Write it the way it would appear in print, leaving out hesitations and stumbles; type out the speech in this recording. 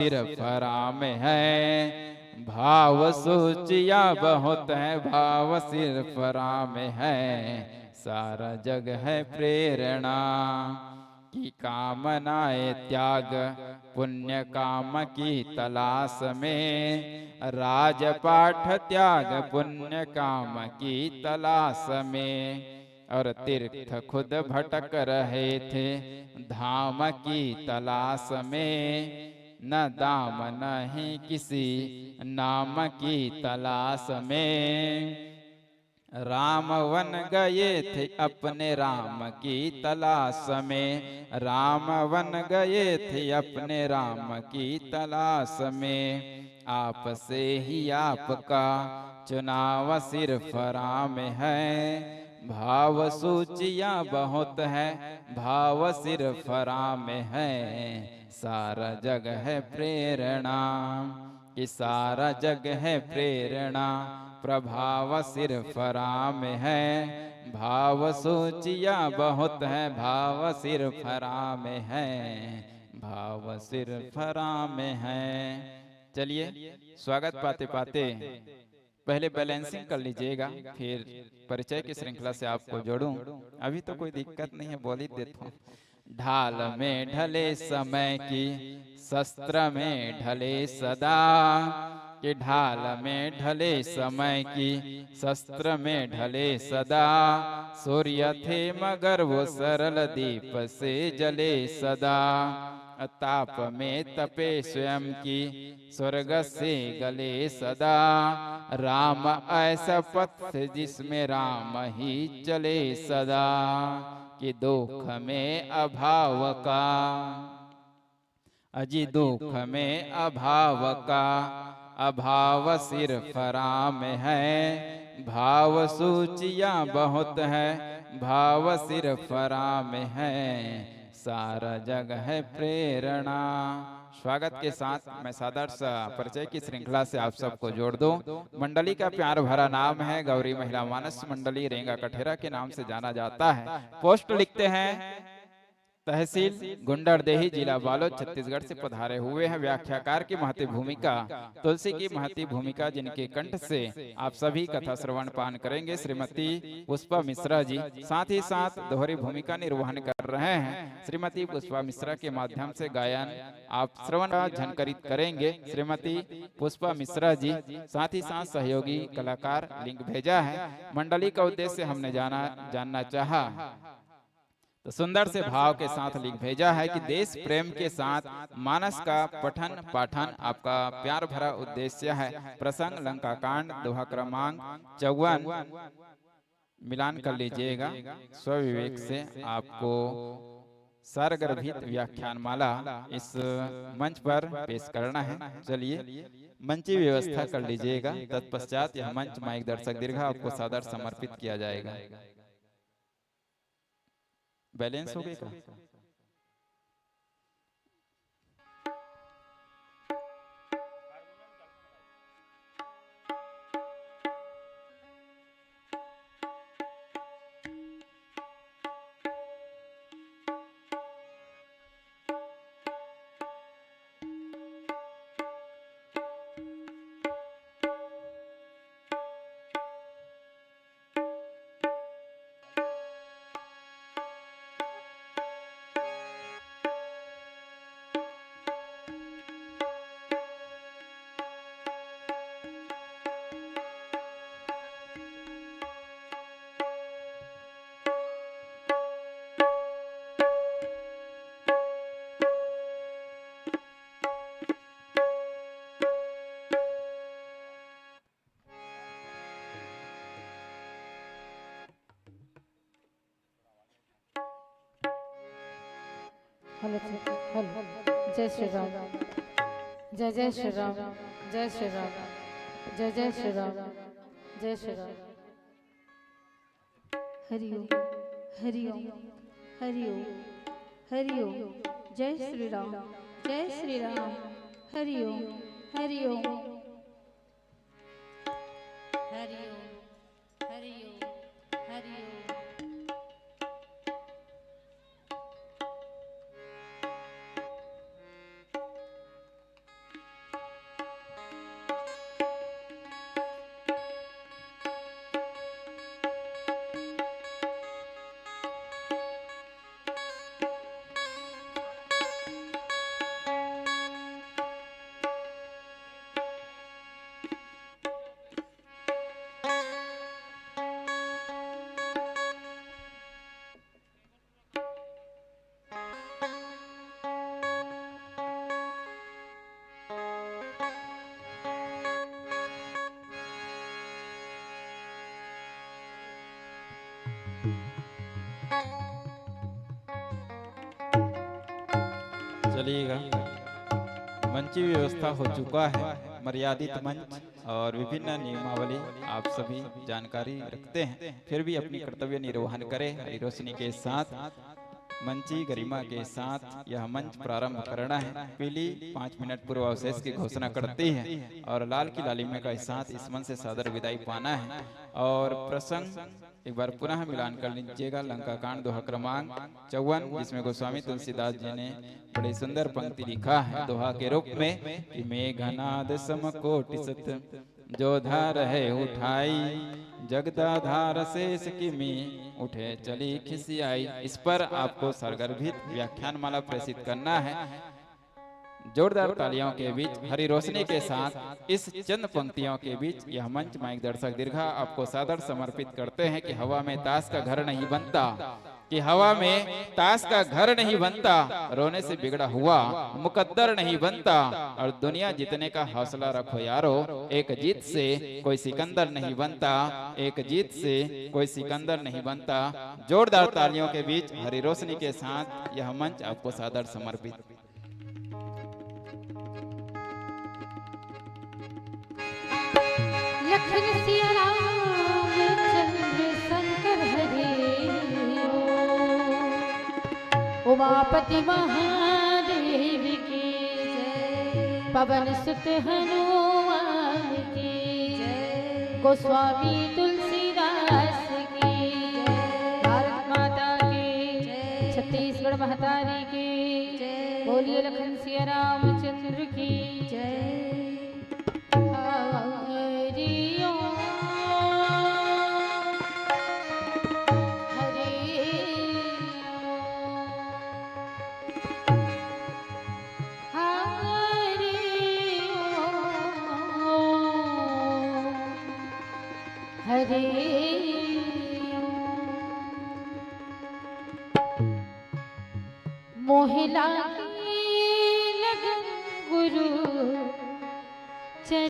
सिर्फ राम है, भाव सूचिया बहुत है, भाव सिर्फ राम है, सारा जग है प्रेरणा की कामनाए त्याग, पुण्य काम की तलाश में, राजपाठ त्याग पुण्य काम की तलाश में, और तीर्थ खुद भटक रहे थे धाम की तलाश में, न दाम नहीं किसी नाम की तलाश में, राम वन गए थे अपने राम की तलाश में, राम वन गए थे अपने राम की तलाश में, आपसे ही आपका चुनाव सिर्फ राम है, भाव सूचियाँ बहुत है, भाव सिर्फ राम है, सारा जग है प्रेरणा कि सारा जग है प्रेरणा, प्रभाव सिर्फ राम है, भाव सूचिया बहुत है, भाव सिर्फ राम है, भाव सिर्फ राम है। चलिए स्वागत पाते पाते पहले बैलेंसिंग कर लीजिएगा, फिर परिचय की श्रृंखला से आपको जोड़ूं। अभी तो कोई दिक्कत नहीं है, बोल ही देता हूँ। ढाल में ढले समय की, शस्त्र में ढले सदा, कि ढाल में ढले समय की, शस्त्र में ढले सदा, सूर्य थे मगर वो सरल दीप से जले सदा, ताप में तपे स्वयं की, स्वर्ग से गले सदा, राम ऐसा पथ जिसमें राम ही चले सदा, कि दुख में अभाव का, अजी दुख में अभाव का, अभाव सिर्फ राम है, भाव सूचियाँ बहुत है, भाव सिर्फ राम है, सारा जग है प्रेरणा। स्वागत के साथ मैं सादर सा परिचय की श्रृंखला से आप सबको जोड़ दूं। मंडली का प्यार भरा नाम है गौरी महिला मानस मंडली, रेंगा कठेरा के नाम से जाना जाता है। पोस्ट लिखते हैं तहसील गुंडरदेही, जिला बालोद, छत्तीसगढ़ से पधारे हुए हैं व्याख्याकार की महती भूमिका, तुलसी की महती भूमिका, जिनके कंठ से आप सभी कथा श्रवण पान करेंगे, श्रीमती पुष्पा मिश्रा जी। साथ ही साथ दोहरी भूमिका निर्वहन कर रहे हैं श्रीमती पुष्पा मिश्रा के माध्यम से गायन आप श्रवण झनकरित करेंगे श्रीमती पुष्पा मिश्रा जी। साथ ही साथ सहयोगी कलाकार लिंक भेजा है। मंडली का उद्देश्य हमने जानना चाहा तो सुंदर से भाव के साथ लिख भेजा है कि देश प्रेम के साथ मानस का पठन पाठन आपका प्यार भरा उद्देश्य है। प्रसंग लंका कांड, दोहा क्रमांक 54 मिलान कर लीजिएगा। स्वविवेक से आपको सारगर्भित व्याख्यान माला इस मंच पर पेश करना है। चलिए मंची व्यवस्था कर लीजिएगा। तत्पश्चात यह मंच माइक दर्शक दीर्घा आपको सादर समर्पित किया जाएगा। बैलेंस हो गई का? हेलो हेलो, जय श्री राम, जय जय श्री राम, जय श्री राम, जय जय श्री राम, जय श्री राम। हरि ओम, हरि ओम, हरि ओम, हरि ओम, जय श्री राम, जय श्री राम, हरि ओम, हरि ओम, हरि ओम, हरि ओम, हरि ओम। चलिएगा, मंच की व्यवस्था हो चुका है, मर्यादित मंच और विभिन्न नियमावली आप सभी जानकारी रखते हैं, फिर भी अपनी कर्तव्य निर्वहन करें। हरी रोशनी के साथ, मंची गरिमा के साथ यह मंच प्रारंभ करना है। पीली 5 मिनट पूर्व अवशेष की घोषणा करती है और लाल की लालिमे के साथ इस मंच से सादर विदाई पाना है। और प्रसंग एक बार पुनः मिलान कर लीजिएगा, लंका कांड दोहा क्रमांक 54, जिसमें गोस्वामी तुलसीदास जी ने बड़ी सुंदर पंक्ति लिखा है दोहा के रूप में कि मेघनाद समकोटि सत जो धार है उठाई, जगदाधार शेष की मी उठे चली खिसियाई। इस पर आपको सरगर्भित व्याख्यान माला प्रेषित करना है। जोरदार तालियों के बीच, हरी रोशनी के साथ इस चंद पंक्तियों के बीच यह मंच माइक दर्शक दीर्घा आपको सादर समर्पित करते हैं कि हवा में ताश का घर नहीं बनता, कि हवा में ताश का घर नहीं बनता, रोने से बिगड़ा हुआ मुकद्दर नहीं बनता, और दुनिया जीतने का हौसला रखो यारो, एक जीत से कोई सिकंदर नहीं बनता, एक जीत से कोई सिकंदर नहीं बनता। जोरदार तालियों के बीच हरी रोशनी के साथ यह मंच आपको सादर समर्पित। लखन सिया राम चंद्र शंकर हरे, उमापति महादेव की जय, पवन सुत हनुमान की जय, गोस्वामी तुलसीदास की जय, भारत माता की जय, छत्तीसगढ़ महतारी की जय, बोलिए लखन सिया रामचंद्र की जय। मोहिला